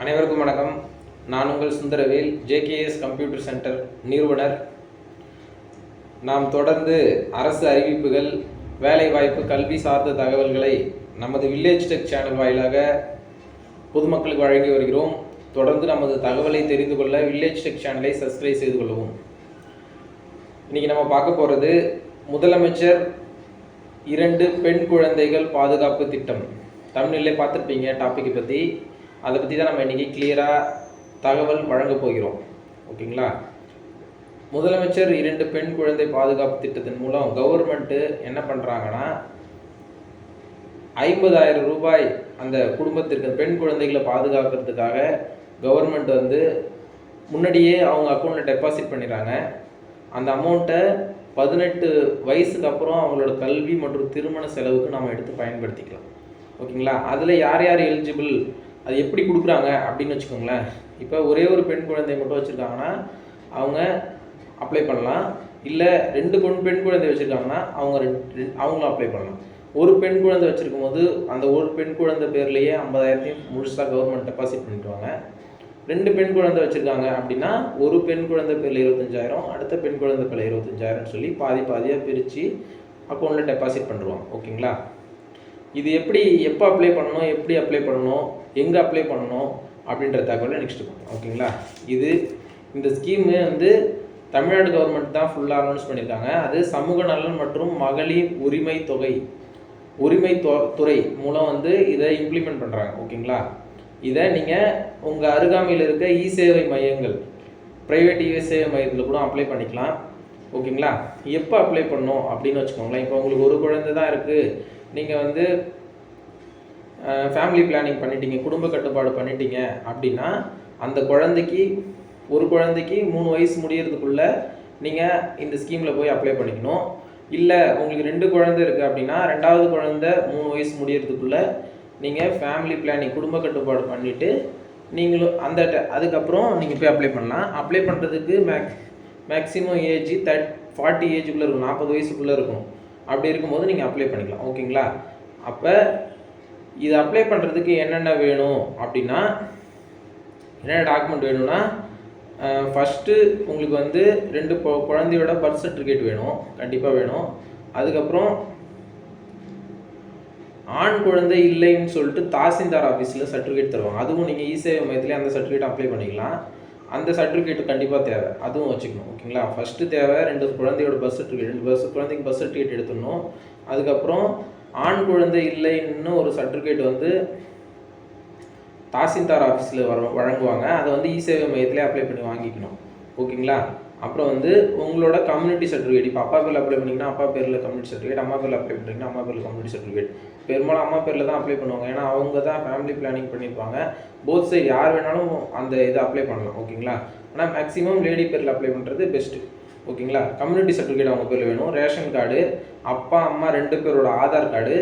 அனைவருக்கும் வணக்கம். நான் உங்கள் சுந்தரவேல், ஜேகேஎஸ் கம்ப்யூட்டர் சென்டர் நிறுவனர். நாம் தொடர்ந்து அரசு அறிவிப்புகள், வேலைவாய்ப்பு, கல்வி சார்ந்த தகவல்களை நமது வில்லேஜ் டெக் சேனல் வாயிலாக பொதுமக்களுக்கு வழங்கி வருகிறோம். தொடர்ந்து நமது தகவலை தெரிந்து கொள்ள வில்லேஜ் டெக் சேனலை சப்ஸ்கிரைப் செய்து கொள்ளவும். இன்றைக்கி நம்ம பார்க்க போகிறது முதலமைச்சர் 2 பெண் குழந்தைகள் பாதுகாப்பு திட்டம். தமிழ்நிலை பார்த்துருப்பீங்க டாப்பிக்கை பற்றி. அதை பற்றி தான் நம்ம இன்றைக்கி கிளியராக தகவல் வழங்க போகிறோம். ஓகேங்களா? முதலமைச்சர் 2 பெண் குழந்தை பாதுகாப்பு திட்டத்தின் மூலம் கவர்மெண்ட்டு என்ன பண்ணுறாங்கன்னா 50,000 ரூபாய் அந்த குடும்பத்திற்கு பெண் குழந்தைகளை பாதுகாக்கிறதுக்காக கவர்மெண்ட் முன்னாடியே அவங்க அக்கௌண்ட்டில் டெபாசிட் பண்ணிடுறாங்க. அந்த அமௌண்ட்டை 18 வயசுக்கு அப்புறம் அவங்களோட கல்வி மற்றும் திருமண செலவுக்கு நம்ம எடுத்து பயன்படுத்திக்கலாம். ஓகேங்களா? அதில் யார் யார் எலிஜிபிள், அது எப்படி கொடுக்குறாங்க அப்படின்னு வச்சுக்கோங்களேன். இப்போ ஒரே ஒரு பெண் குழந்தை மட்டும் வச்சுருக்காங்கன்னா அவங்க அப்ளை பண்ணலாம். இல்லை 2 பெண் குழந்தை வச்சுருக்காங்கன்னா அவங்களும் அப்ளை பண்ணலாம். ஒரு பெண் குழந்தை வச்சுருக்கும் போது அந்த ஒரு பெண் குழந்தை பேர்லேயே 50,000 முழுசாக கவர்மெண்ட் டெபாசிட் பண்ணிடுவாங்க. 2 பெண் குழந்தை வச்சுருக்காங்க அப்படின்னா ஒரு பெண் குழந்தை பேரில் 25,000, அடுத்த பெண் குழந்தை பேரில் 25,000 சொல்லி பாதியாக பிரித்து அக்கௌண்ட்டில் டெபாசிட் பண்ணுறோம். ஓகேங்களா? இது எப்போ அப்ளை பண்ணணும், எப்படி அப்ளை பண்ணணும், எங்கே அப்ளை பண்ணணும் அப்படின்ற தகவலை நெக்ஸ்ட் பார்ப்போம். ஓகேங்களா? இந்த ஸ்கீமு தமிழ்நாடு கவர்மெண்ட் தான் ஃபுல்லாக அனௌன்ஸ் பண்ணியிருக்காங்க. அது சமூக நலன் மற்றும் மகளிர் உரிமை துறை மூலம் இதை இம்ப்ளிமெண்ட் பண்ணுறாங்க. ஓகேங்களா? இதை நீங்கள் உங்கள் அருகாமையில் இருக்க இ-சேவை மையங்கள், ப்ரைவேட் இ-சேவை மையத்தில் கூட அப்ளை பண்ணிக்கலாம். ஓகேங்களா? எப்போ அப்ளை பண்ணணும் அப்படின்னு வச்சுக்கோங்களேன். இப்போ உங்களுக்கு ஒரு குழந்தை தான் இருக்குது, நீங்கள் ஃபேமிலி பிளானிங் பண்ணிட்டீங்க, குடும்ப கட்டுப்பாடு பண்ணிட்டீங்க அப்படின்னா அந்த ஒரு குழந்தைக்கு 3 வயசு முடியறதுக்குள்ளே நீங்கள் இந்த ஸ்கீமில் போய் அப்ளை பண்ணிக்கணும். இல்லை உங்களுக்கு 2 குழந்தை இருக்குது அப்படின்னா 2வது குழந்தை 3 வயசு முடியறதுக்குள்ளே நீங்கள் ஃபேமிலி பிளானிங் குடும்ப கட்டுப்பாடு பண்ணிவிட்டு நீங்களும் அதுக்கப்புறம் நீங்கள் போய் அப்ளை பண்ணலாம். அப்ளை பண்ணுறதுக்கு மேக்ஸிமம் ஏஜ் 40 ஏஜுக்குள்ளே இருக்கும், 40 வயசுக்குள்ளே இருக்கும். அப்படி இருக்கும்போது நீங்கள் அப்ளை பண்ணிக்கலாம். ஓகேங்களா? அப்போ இது அப்ளை பண்ணுறதுக்கு என்னென்ன வேணும் அப்படின்னா, என்னென்ன டாக்குமெண்ட் வேணும்னா, ஃபஸ்ட்டு உங்களுக்கு 2 குழந்தையோட பர்த் சர்டிஃபிகேட் வேணும், கண்டிப்பாக வேணும். அதுக்கப்புறம் ஆண் குழந்தை இல்லைன்னு சொல்லிட்டு தாசில்தார் ஆஃபீஸில் சர்டிஃபிகேட் தருவாங்க. அதுவும் நீங்கள் இ-சேவை மையத்திலே அந்த சர்டிஃபிகேட் அப்ளை பண்ணிக்கலாம். அந்த சர்டிஃபிகேட் கண்டிப்பாக தேவை, அதுவும் வச்சுக்கணும். ஓகேங்களா? ஃபஸ்ட்டு தேவை 2 குழந்தையோட பர்த் சர்டிஃபிகேட், 2 குழந்தைக்கு பர்த் சர்டிஃபிகேட் எடுத்துடணும். அதுக்கப்புறம் ஆண் குழந்தை இல்லைன்னு ஒரு சர்டிஃபிகேட் தாசில்தார் ஆஃபீஸில் வழங்குவாங்க. அதை இ-சேவை மையத்திலே அப்ளை பண்ணி வாங்கிக்கணும். ஓகேங்களா? அப்புறம் உங்களோட கம்யூனிட்டி சர்டிஃபிகேட், இப்போ அப்பா பேரில் அப்ளை பண்ணிங்கன்னா அப்பா பேரில் கம்யூனிட்டி சர்டிஃபிகேட், அம்மா பேரில் அப்ளை பண்ணிங்கன்னா அம்மா பேரில் கம்யூனிட்டி சர்டிஃபிகேட். பெரும்பாலும் அம்மா பேரில் தான் அப்ளை பண்ணுவாங்க, ஏன்னா அவங்க தான் ஃபேமிலி பிளானிங் பண்ணியிருப்பாங்க. போத் சைடு யார் வேணாலும் அந்த இதை அப்ளை பண்ணலாம். ஓகேங்களா? ஆனால் மேக்ஸிமம் லேடி பேரில் அப்ளை பண்ணுறது பெஸ்ட்டு. ஓகேங்களா? கம்யூனிட்டி சர்டிஃபிகேட் அவங்க பேரில் வேணும். ரேஷன் கார்டு, அப்பா அம்மா 2 பேரோட ஆதார் கார்டு,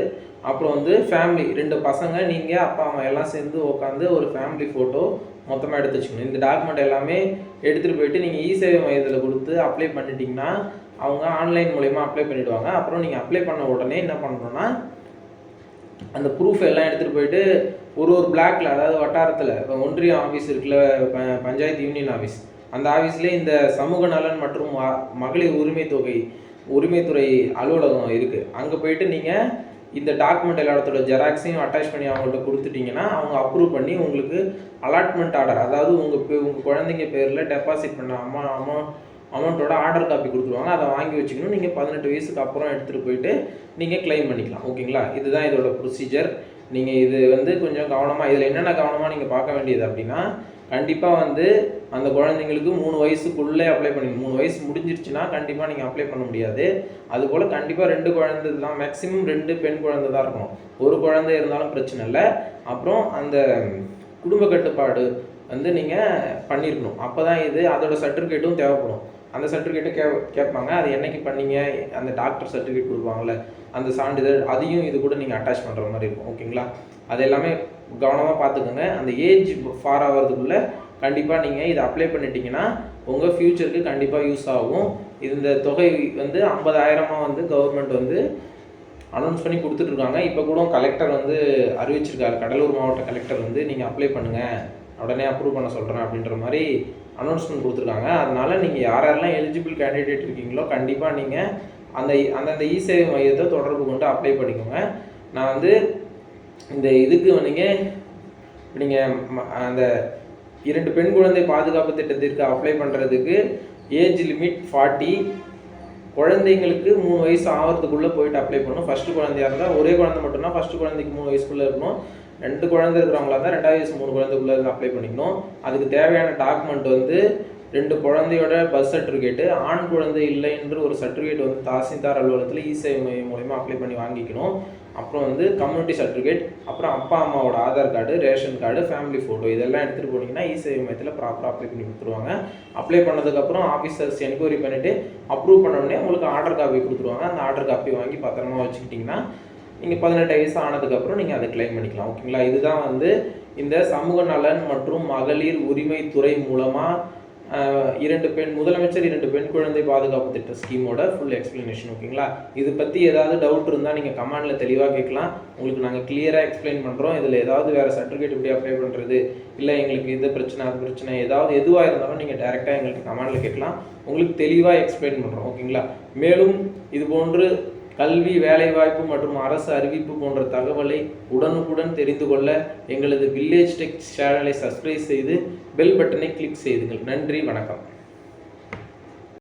அப்புறம் ஃபேமிலி 2 பசங்க, நீங்கள் அப்பா அம்மா எல்லாம் சேர்ந்து உட்காந்து ஒரு ஃபேமிலி ஃபோட்டோ மொத்தமாக எடுத்து வச்சுக்கணும். இந்த டாக்குமெண்ட் எல்லாமே எடுத்துகிட்டு போயிட்டு நீங்கள் இ-சேவை மையத்தில் கொடுத்து அப்ளை பண்ணிட்டீங்கன்னா அவங்க ஆன்லைன் மூலயமா அப்ளை பண்ணிவிடுவாங்க. அப்புறம் நீங்கள் அப்ளை பண்ண உடனே என்ன பண்ணுறோன்னா, அந்த ப்ரூஃப் எல்லாம் எடுத்துகிட்டு போயிட்டு ஒரு பிளாக்ல, அதாவது வட்டாரத்தில் ஒன்றிய ஆஃபீஸ் இருக்குல்ல, பஞ்சாயத்து யூனியன் ஆஃபீஸ், அந்த ஆஃபீஸ்லேயே இந்த சமூக நலன் மற்றும் மகளிர் உரிமைத்துறை அலுவலகம் இருக்குது. அங்கே போயிட்டு நீங்கள் இந்த டாக்குமெண்ட் எல்லாத்தோட ஜெராக்ஸையும் அட்டாச் பண்ணி அவங்கள்ட்ட கொடுத்துட்டிங்கன்னா அவங்க அப்ரூவ் பண்ணி உங்களுக்கு அலாட்மெண்ட் ஆர்டர், அதாவது உங்கள் குழந்தைங்க பேரில் டெபாசிட் பண்ண அமௌண்ட்டோட ஆர்டர் காப்பி கொடுத்துருவாங்க. அதை வாங்கி வச்சுக்கணும். நீங்கள் 18 வயசுக்கு அப்புறம் எடுத்துகிட்டு போயிட்டு நீங்கள் கிளைம் பண்ணிக்கலாம். ஓகேங்களா? இதுதான் இதோட ப்ரொசீஜர். நீங்கள் இது கொஞ்சம் கவனமாக, இதில் என்னென்ன கவனமாக நீங்கள் பார்க்க வேண்டியது அப்படின்னா, கண்டிப்பாக அந்த குழந்தைங்களுக்கு 3 வயசுக்குள்ளே அப்ளை பண்ணி, 3 வயசு முடிஞ்சிருச்சுன்னா கண்டிப்பாக நீங்கள் அப்ளை பண்ண முடியாது. அதுபோல் கண்டிப்பாக 2 குழந்தை தான், மேக்ஸிமம் 2 பெண் குழந்தை தான் இருக்கணும். ஒரு குழந்தை இருந்தாலும் பிரச்சனை இல்லை. அப்புறம் அந்த குடும்ப கட்டுப்பாடு நீங்கள் பண்ணியிருக்கணும். அப்போ தான் அதோட சர்டிஃபிகேட்டும் தேவைப்படும். அந்த சர்டிஃபிகேட்டும் கேட்பாங்க. அது என்னைக்கு பண்ணீங்க, அந்த டாக்டர் சர்டிஃபிகேட் கொடுப்பாங்கள்ல, அந்த சான்றிதழ், அதையும் இது கூட நீங்கள் அட்டாச் பண்ணுற மாதிரி இருக்கும். ஓகேங்களா? அது எல்லாமே கவனமாக பார்த்துக்கோங்க. அந்த ஏஜ் ஃபார் ஆகிறதுக்குள்ளே கண்டிப்பாக நீங்கள் இதை அப்ளை பண்ணிட்டீங்கன்னா உங்கள் ஃப்யூச்சருக்கு கண்டிப்பாக யூஸ் ஆகும். இந்த தொகை 50,000 கவர்மெண்ட் அனௌன்ஸ் பண்ணி கொடுத்துட்ருக்காங்க. இப்போ கூட கலெக்டர் அறிவிச்சிருக்காரு, கடலூர் மாவட்ட கலெக்டர் நீங்கள் அப்ளை பண்ணுங்கள் உடனே அப்ரூவ் பண்ண சொல்கிறேன் அப்படின்ற மாதிரி அனௌன்ஸ்மெண்ட் கொடுத்துருக்காங்க. அதனால் நீங்கள் யாரெல்லாம் எலிஜிபிள் கேண்டிடேட் இருக்கீங்களோ கண்டிப்பாக நீங்கள் அந்தந்த இ-சேவை மையத்தை தொடர்பு கொண்டு அப்ளை பண்ணிக்கோங்க. நான் வந்து இந்த இதுக்கு நீங்கள் அந்த 2 பெண் குழந்தை பாதுகாப்பு திட்டத்திற்கு அப்ளை பண்ணுறதுக்கு ஏஜ் லிமிட் 40, குழந்தைங்களுக்கு 3 வயசு ஆகிறதுக்குள்ளே போயிட்டு அப்ளை பண்ணணும். ஃபஸ்ட்டு குழந்தையாக இருந்தால் ஒரே குழந்தை மட்டும்னா ஃபஸ்ட்டு குழந்தைக்கு 3 வயசுக்குள்ளே இருக்கணும். 2 குழந்தை இருக்கிறவங்களா இருந்தால் 2வது வயசு 3 குழந்தைக்குள்ளே இருந்து அப்ளை பண்ணிக்கணும். அதுக்கு தேவையான டாக்குமெண்ட் வந்து 2 குழந்தையோட பர்த் சர்டிஃபிகேட்டு, ஆண் குழந்தை இல்லை என்று ஒரு சர்டிஃபிகேட் வந்து தாசில்தார் அலுவலகத்தில் இ-சேவை மையம் மூலமா அப்ளை பண்ணி வாங்கிக்கணும். அப்புறம் வந்து கம்யூனிட்டி சர்டிஃபிகேட், அப்புறம் அப்பா அம்மாவோட Aadhaar card, ration card, family photo இதெல்லாம் எடுத்துகிட்டு போனீங்கன்னா இ-சேவை மையத்தில் ப்ராப்பராக அப்ளை பண்ணி கொடுத்துருவாங்க. அப்ளை பண்ணதுக்கப்புறம் ஆஃபீஸர்ஸ் என்கொயரி பண்ணிவிட்டு அப்ரூவ் பண்ணோடனே உங்களுக்கு ஆர்டர் காப்பி கொடுத்துருவாங்க. அந்த ஆர்டர் காப்பி வாங்கி பத்திரமா வச்சுக்கிட்டிங்கன்னா நீங்கள் 18 வயசு ஆனதுக்கப்புறம் நீங்கள் அதை கிளைம் பண்ணிக்கலாம். ஓகேங்களா? இதுதான் வந்து இந்த சமூக நலன் மற்றும் மகளிர் உரிமைத்துறை மூலமாக முதலமைச்சர் 2 பெண் குழந்தை பாதுகாப்பு திட்ட ஸ்கீமோட ஃபுல் எக்ஸ்பிளனேஷன். ஓகேங்களா? இது பற்றி ஏதாவது டவுட் இருந்தால் நீங்கள் கமெண்டில் தெளிவாக கேட்கலாம். உங்களுக்கு நாங்கள் கிளியராக எக்ஸ்பிளைன் பண்ணுறோம். இதில் ஏதாவது வேறு சர்டிஃபிகேட் எப்படி அப்ளை பண்ணுறது, இல்லை எங்களுக்கு இது பிரச்சனை அது பிரச்சனை எதுவாக இருந்தாலும் நீங்கள் டேரெக்டாக எங்களுக்கு கமெண்டில் கேட்கலாம். உங்களுக்கு தெளிவாக எக்ஸ்பிளைன் பண்ணுறோம். ஓகேங்களா? மேலும் இது போன்று கல்வி, வேலைவாய்ப்பு மற்றும் அரசு அறிவிப்பு போன்ற தகவலை உடனுக்குடன் தெரிந்து கொள்ள எங்களது வில்லேஜ் டெக் சேனலை சப்ஸ்கிரைப் செய்து பெல் பட்டனை கிளிக் செய்துங்கள். நன்றி, வணக்கம்.